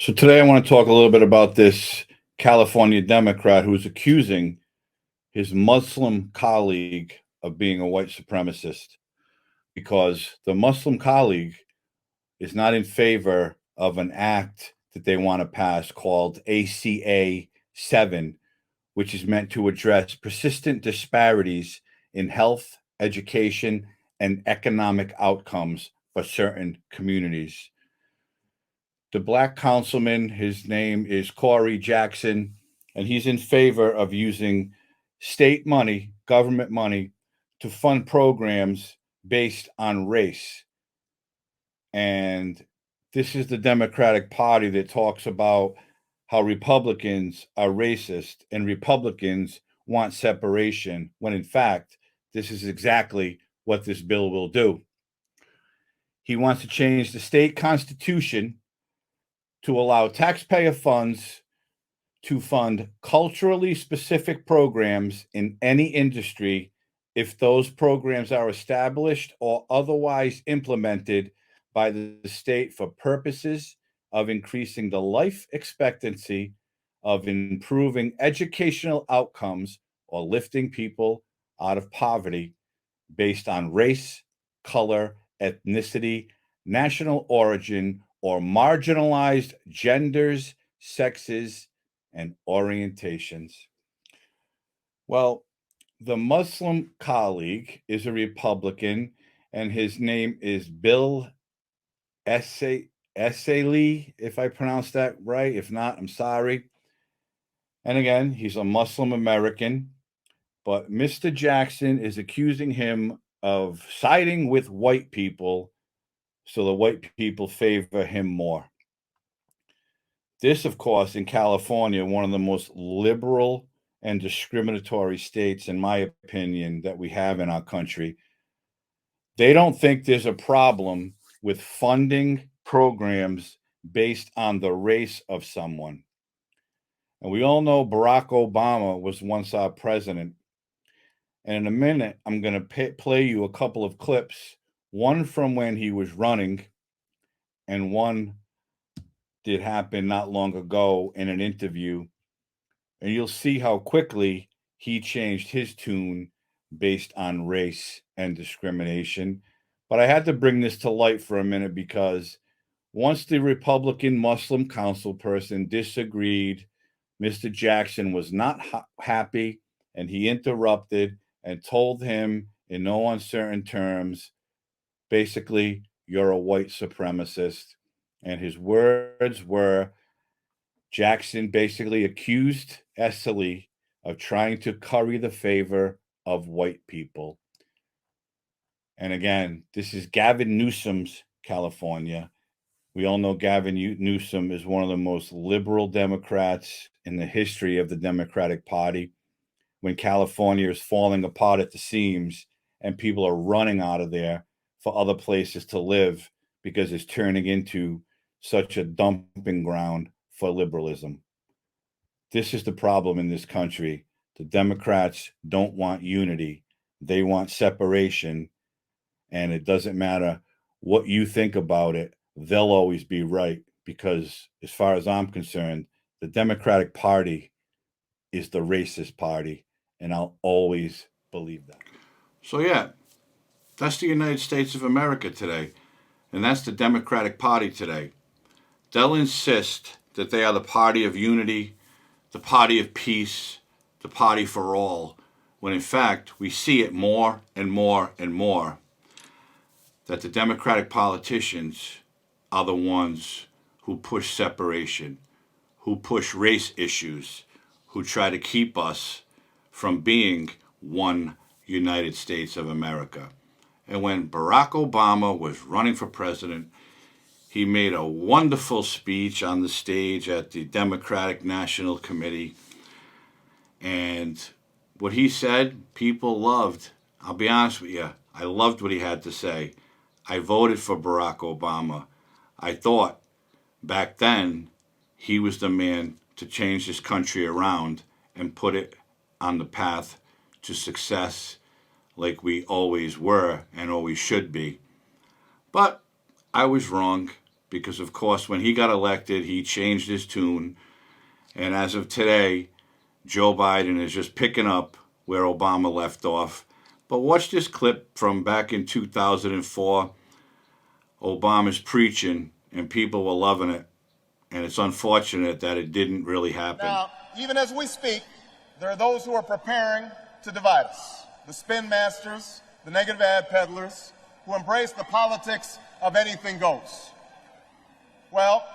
So today I want to talk a little bit about this California Democrat who's accusing his Muslim colleague of being a white supremacist because the Muslim colleague is not in favor of an act that they want to pass called ACA 7, which is meant to address persistent disparities in health, education, and economic outcomes for certain communities. The black councilman, his name is Corey Jackson, and he's in favor of using state money, government money, to fund programs based on race. And this is the Democratic Party that talks about how Republicans are racist and Republicans want separation, when in fact, this is exactly what this bill will do. He wants to change the state constitution to allow taxpayer funds to fund culturally specific programs in any industry if those programs are established or otherwise implemented by the state for purposes of increasing the life expectancy, of improving educational outcomes, or lifting people out of poverty based on race, color, ethnicity, national origin, or marginalized genders, sexes, and orientations. Well, the Muslim colleague is a Republican, and his name is Bill Essayli, if I pronounced that right. If not, I'm sorry. And again, he's a Muslim American, but Mr. Jackson is accusing him of siding with white people so the white people favor him more. This, of course, in California, one of the most liberal and discriminatory states, in my opinion, that we have in our country. They don't think there's a problem with funding programs based on the race of someone. And we all know Barack Obama was once our president. And in a minute, I'm going to play you a couple of clips, one from when he was running, and one did happen not long ago in an interview. And you'll see how quickly he changed his tune based on race and discrimination. But I had to bring this to light for a minute because once the Republican Muslim council person disagreed, Mr. Jackson was not happy, and he interrupted and told him in no uncertain terms, basically, you're a white supremacist. And his words were, Jackson basically accused Essely of trying to curry the favor of white people. And again, this is Gavin Newsom's California. We all know Gavin Newsom is one of the most liberal Democrats in the history of the Democratic Party. When California is falling apart at the seams and people are running out of there for other places to live because it's turning into such a dumping ground for liberalism. This is the problem in this country. The Democrats don't want unity, they want separation. And it doesn't matter what you think about it, they'll always be right. Because as far as I'm concerned, the Democratic Party is the racist party. And I'll always believe that. So, yeah, that's the United States of America today. And that's the Democratic Party today. They'll insist that they are the party of unity, the party of peace, the party for all, when in fact we see it more and more and more that the Democratic politicians are the ones who push separation, who push race issues, who try to keep us from being one United States of America. And when Barack Obama was running for president, he made a wonderful speech on the stage at the Democratic National Committee. And what he said, people loved. I'll be honest with you, I loved what he had to say. I voted for Barack Obama. I thought back then he was the man to change this country around and put it on the path to success like we always were and always should be. But I was wrong because, of course, when he got elected, he changed his tune. And as of today, Joe Biden is just picking up where Obama left off. But watch this clip from back in 2004. Obama's preaching, and people were loving it. And it's unfortunate that it didn't really happen. Now, even as we speak, there are those who are preparing to divide us. The spin masters, the negative ad peddlers, who embrace the politics of anything goes. Well,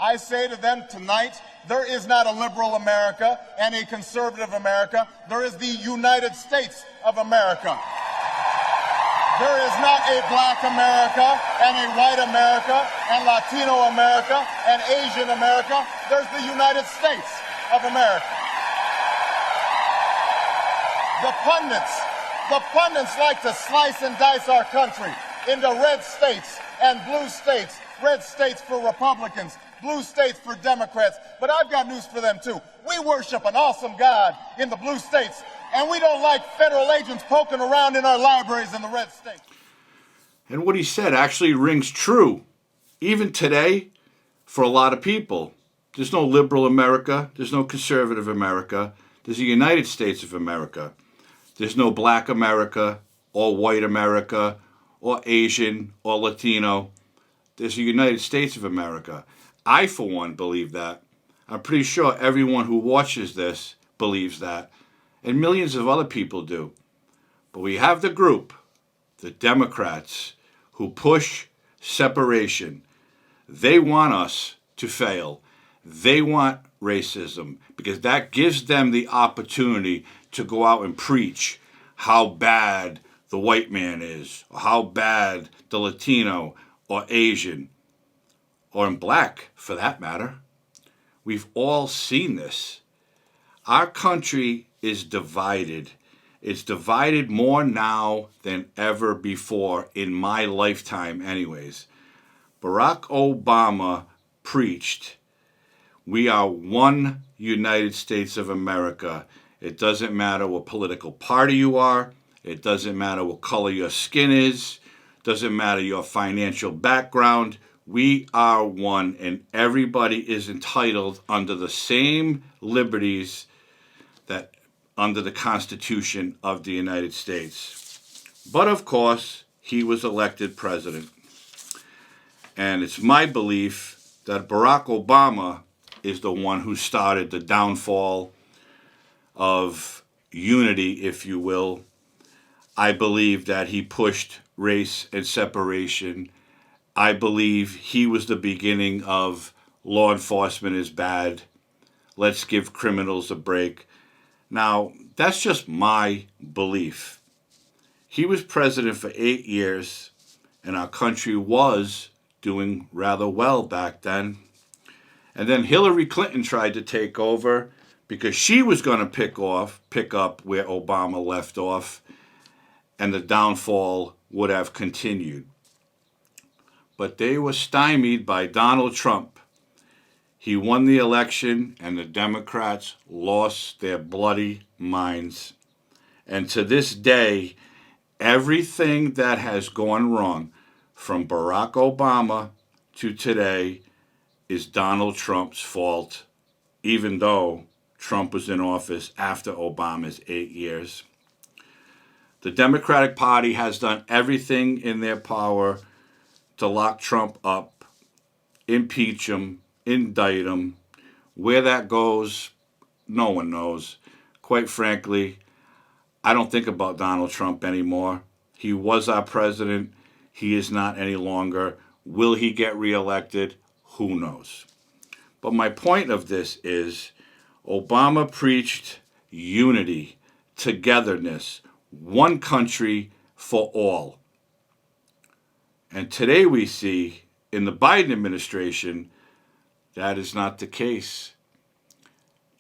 I say to them tonight, there is not a liberal America and a conservative America. There is the United States of America. There is not a black America and a white America and Latino America and Asian America. There's the United States of America. The pundits like to slice and dice our country into red states and blue states. Red states for Republicans, blue states for Democrats. But I've got news for them too. We worship an awesome God in the blue states, and we don't like federal agents poking around in our libraries in the red states. And what he said actually rings true, even today, for a lot of people. There's no liberal America. There's no conservative America. There's the United States of America. There's no black America or white America or Asian or Latino. There's the United States of America. I, for one, believe that. I'm pretty sure everyone who watches this believes that. And millions of other people do. But we have the group, the Democrats, who push separation. They want us to fail. They want racism because that gives them the opportunity to go out and preach how bad the white man is, or how bad the Latino or Asian, or in black for that matter. We've all seen this. Our country is divided. It's divided more now than ever before in my lifetime anyways. Barack Obama preached, we are one United States of America. It doesn't matter what political party you are. It doesn't matter what color your skin is. Doesn't matter your financial background. We are one, and everybody is entitled under the same liberties that under the Constitution of the United States. But of course, he was elected president. And it's my belief that Barack Obama is the one who started the downfall of unity, if you will. I believe that he pushed race and separation. I believe he was the beginning of law enforcement is bad. Let's give criminals a break. Now, that's just my belief. He was president for 8 years, and our country was doing rather well back then. And then Hillary Clinton tried to take over because she was going to pick up where Obama left off, and the downfall would have continued. But they were stymied by Donald Trump. He won the election, and the Democrats lost their bloody minds. And to this day, everything that has gone wrong from Barack Obama to today is Donald Trump's fault, even though Trump was in office after Obama's 8 years. The Democratic Party has done everything in their power to lock Trump up, impeach him, indict him. Where that goes, no one knows. Quite frankly, I don't think about Donald Trump anymore. He was our president. He is not any longer. Will he get reelected? Who knows? But my point of this is Obama preached unity, togetherness, one country for all. And today we see in the Biden administration that is not the case.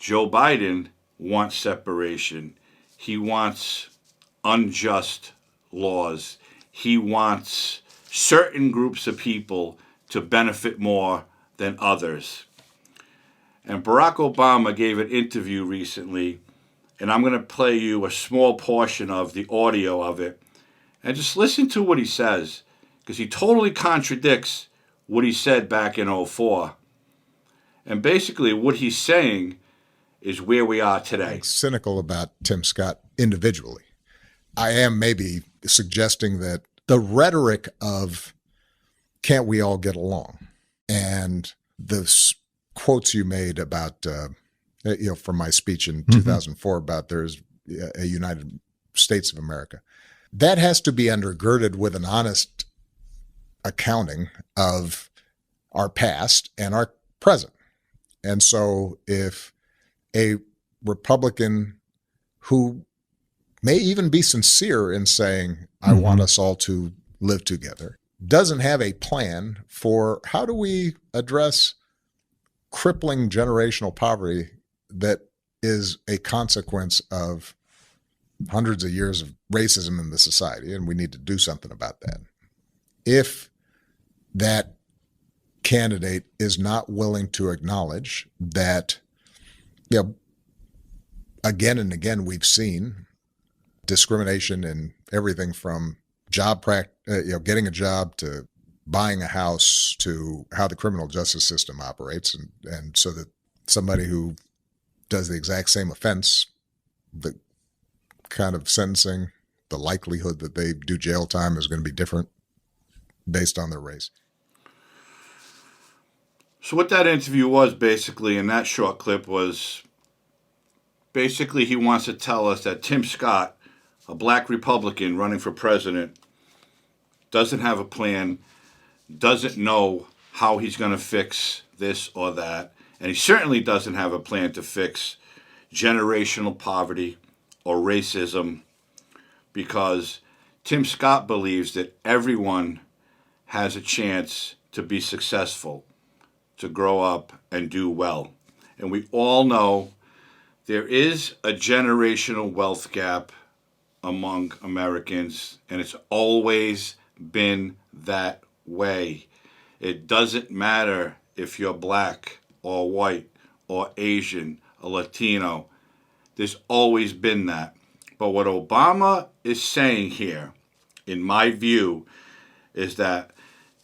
Joe Biden wants separation. He wants unjust laws. He wants certain groups of people to benefit more than others. And Barack Obama gave an interview recently, and I'm going to play you a small portion of the audio of it. And just listen to what he says, because he totally contradicts what he said back in '04. And basically, what he's saying is where we are today. Cynical about Tim Scott individually. I am maybe suggesting that the rhetoric of can't we all get along, and the quotes you made about, from my speech in 2004 about there's a United States of America, that has to be undergirded with an honest accounting of our past and our present. And so if a Republican who may even be sincere in saying, I want us all to live together, doesn't have a plan for how do we address crippling generational poverty that is a consequence of hundreds of years of racism in the society, and we need to do something about that. If that candidate is not willing to acknowledge that, again and again, we've seen discrimination in everything from getting a job to buying a house to how the criminal justice system operates, and so that somebody who does the exact same offense, the kind of sentencing, the likelihood that they do jail time is going to be different based on their race. So what that interview was basically, in that short clip, was basically he wants to tell us that Tim Scott, a black Republican running for president, doesn't have a plan, doesn't know how he's going to fix this or that, and he certainly doesn't have a plan to fix generational poverty or racism, because Tim Scott believes that everyone has a chance to be successful, to grow up and do well. And we all know there is a generational wealth gap among Americans, and it's always been that way. It doesn't matter if you're black or white or Asian or Latino. There's always been that. But what Obama is saying here, in my view, is that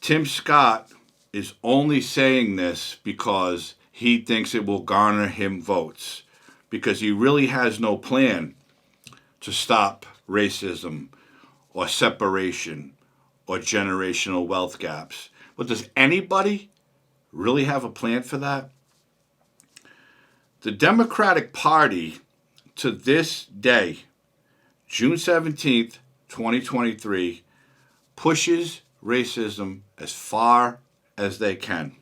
Tim Scott is only saying this because he thinks it will garner him votes, because he really has no plan to stop racism or separation or generational wealth gaps. But does anybody really have a plan for that? The Democratic Party, to this day, June 17th, 2023, pushes racism as far as they can.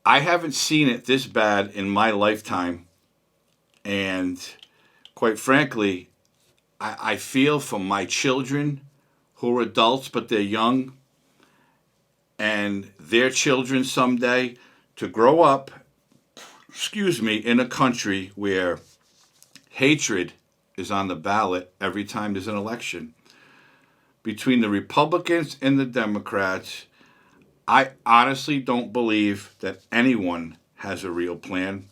I haven't seen it this bad in my lifetime, and quite frankly, I feel for my children who are adults but they're young, and their children someday, to grow up, in a country where hatred is on the ballot every time there's an election. Between the Republicans and the Democrats, I honestly don't believe that anyone has a real plan.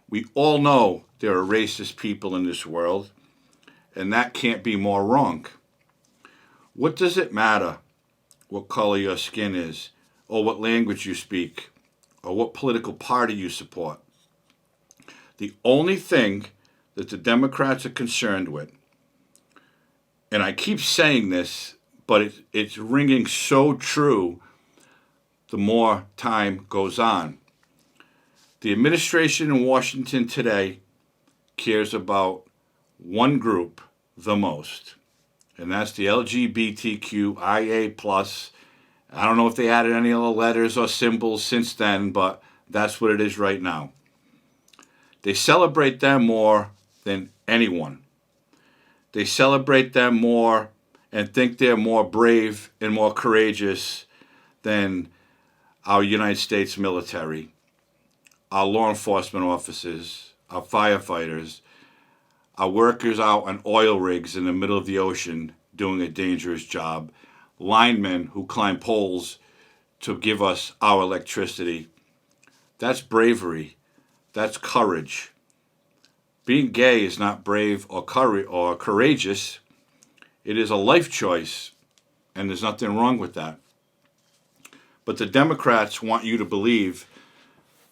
We all know there are racist people in this world, and that can't be more wrong. What does it matter what color your skin is, or what language you speak, or what political party you support? The only thing that the Democrats are concerned with, and I keep saying this, but it's ringing so true the more time goes on. The administration in Washington today cares about one group the most, and that's the LGBTQIA+. I don't know if they added any other letters or symbols since then, but that's what it is right now. They celebrate them more than anyone. They celebrate them more and think they're more brave and more courageous than our United States military, our law enforcement officers, our firefighters, our workers out on oil rigs in the middle of the ocean doing a dangerous job, linemen who climb poles to give us our electricity. That's bravery. That's courage. Being gay is not brave or courageous. It is a life choice, and there's nothing wrong with that. But the Democrats want you to believe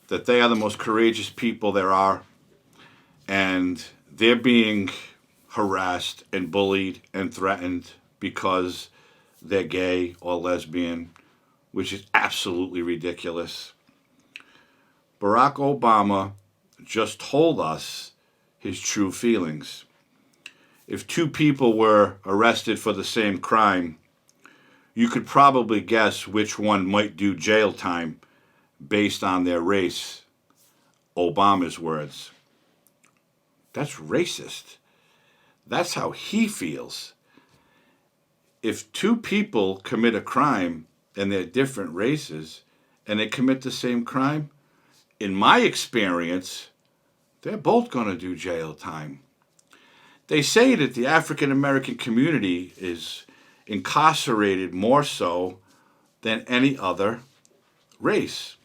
that they are the most courageous people there are, and they're being harassed and bullied and threatened because they're gay or lesbian, which is absolutely ridiculous. Barack Obama just told us his true feelings. If two people were arrested for the same crime, you could probably guess which one might do jail time based on their race. Obama's words. That's racist. That's how he feels. If two people commit a crime and they're different races and they commit the same crime, in my experience, they're both going to do jail time. They say that the African American community is incarcerated more so than any other race.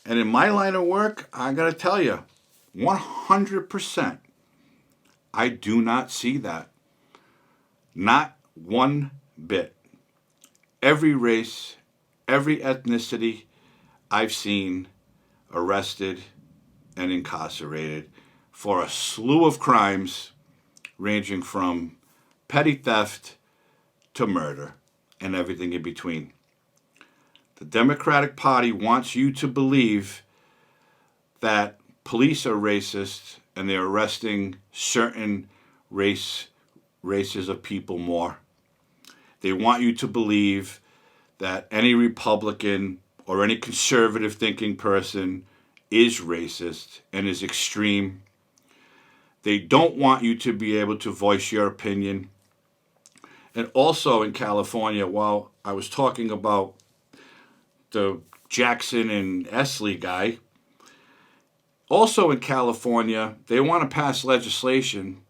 And in my line of work, I got to tell you, 100%, I do not see that. Not one bit. Every race, every ethnicity I've seen arrested and incarcerated for a slew of crimes ranging from petty theft to murder and everything in between. The Democratic Party wants you to believe that police are racist and they're arresting certain races of people more. They want you to believe that any Republican or any conservative thinking person is racist and is extreme. They don't want you to be able to voice your opinion. And also in California, while I was talking about the Jackson and Esley guy, also in California, they want to pass legislation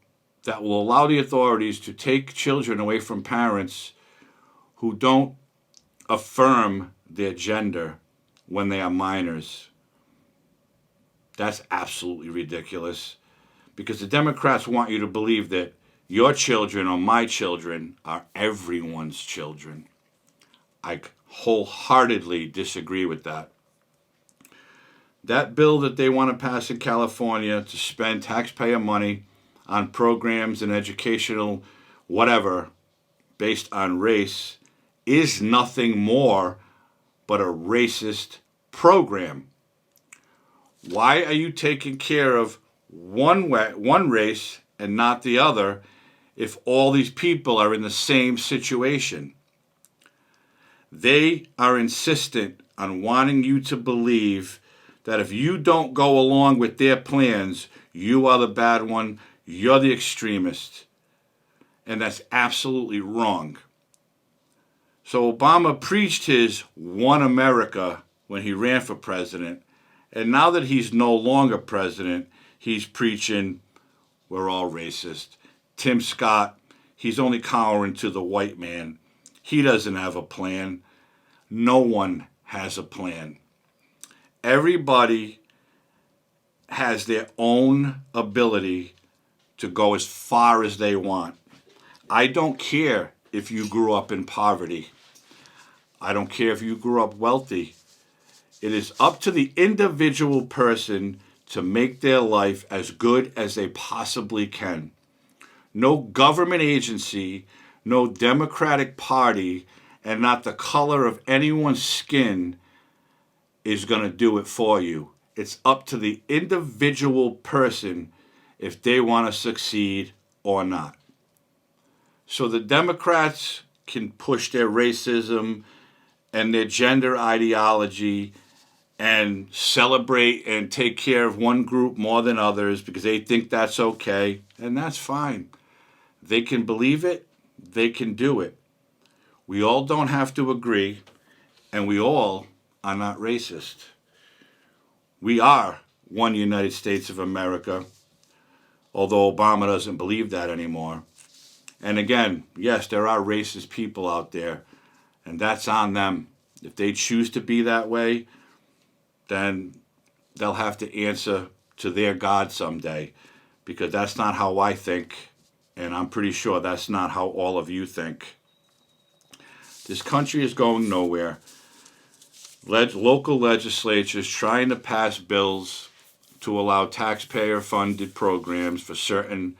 that will allow the authorities to take children away from parents who don't affirm their gender when they are minors. That's absolutely ridiculous, because the Democrats want you to believe that your children or my children are everyone's children. I wholeheartedly disagree with that. That bill that they want to pass in California to spend taxpayer money on programs and educational whatever based on race is nothing more but a racist program. Why are you taking care of one race and not the other if all these people are in the same situation? They are insistent on wanting you to believe that if you don't go along with their plans, you are the bad one, you're the extremist. And that's absolutely wrong. So Obama preached his One America when he ran for president. And now that he's no longer president, he's preaching we're all racist. Tim Scott, he's only cowering to the white man. He doesn't have a plan. No one has a plan. Everybody has their own ability to go as far as they want. I don't care if you grew up in poverty. I don't care if you grew up wealthy. It is up to the individual person to make their life as good as they possibly can. No government agency, no Democratic Party, and not the color of anyone's skin is going to do it for you. It's up to the individual person if they want to succeed or not. So the Democrats can push their racism and their gender ideology and celebrate and take care of one group more than others because they think that's okay, and that's fine. They can believe it, they can do it. We all don't have to agree, and we all are not racist. We are one United States of America, although Obama doesn't believe that anymore. And again, yes, there are racist people out there, and that's on them. If they choose to be that way, then they'll have to answer to their God someday, because that's not how I think, and I'm pretty sure that's not how all of you think. This country is going nowhere. local legislatures trying to pass bills to allow taxpayer-funded programs for certain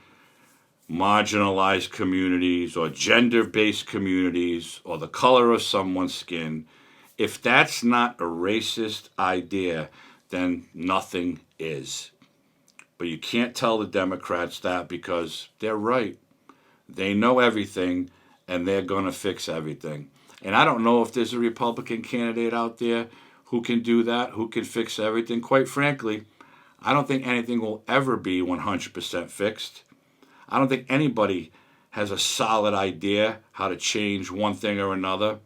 marginalized communities or gender-based communities or the color of someone's skin, if that's not a racist idea, then nothing is. But you can't tell the Democrats that because they're right. They know everything and they're going to fix everything. And I don't know if there's a Republican candidate out there who can do that, who can fix everything. Quite frankly, I don't think anything will ever be 100% fixed. I don't think anybody has a solid idea how to change one thing or another.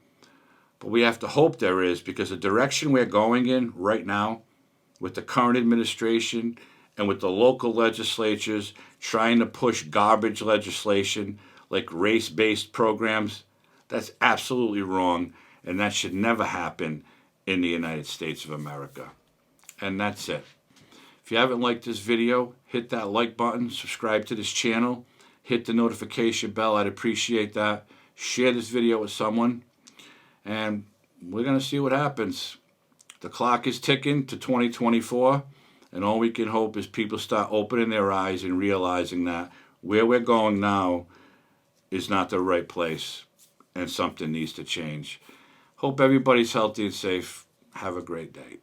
But we have to hope there is, because the direction we're going in right now with the current administration and with the local legislatures trying to push garbage legislation like race-based programs, that's absolutely wrong, and that should never happen in the United States of America. And that's it. If you haven't liked this video, hit that like button, subscribe to this channel, hit the notification bell. I'd appreciate that. Share this video with someone, and we're going to see what happens. The clock is ticking to 2024, and all we can hope is people start opening their eyes and realizing that where we're going now is not the right place, and something needs to change. Hope everybody's healthy and safe. Have a great day.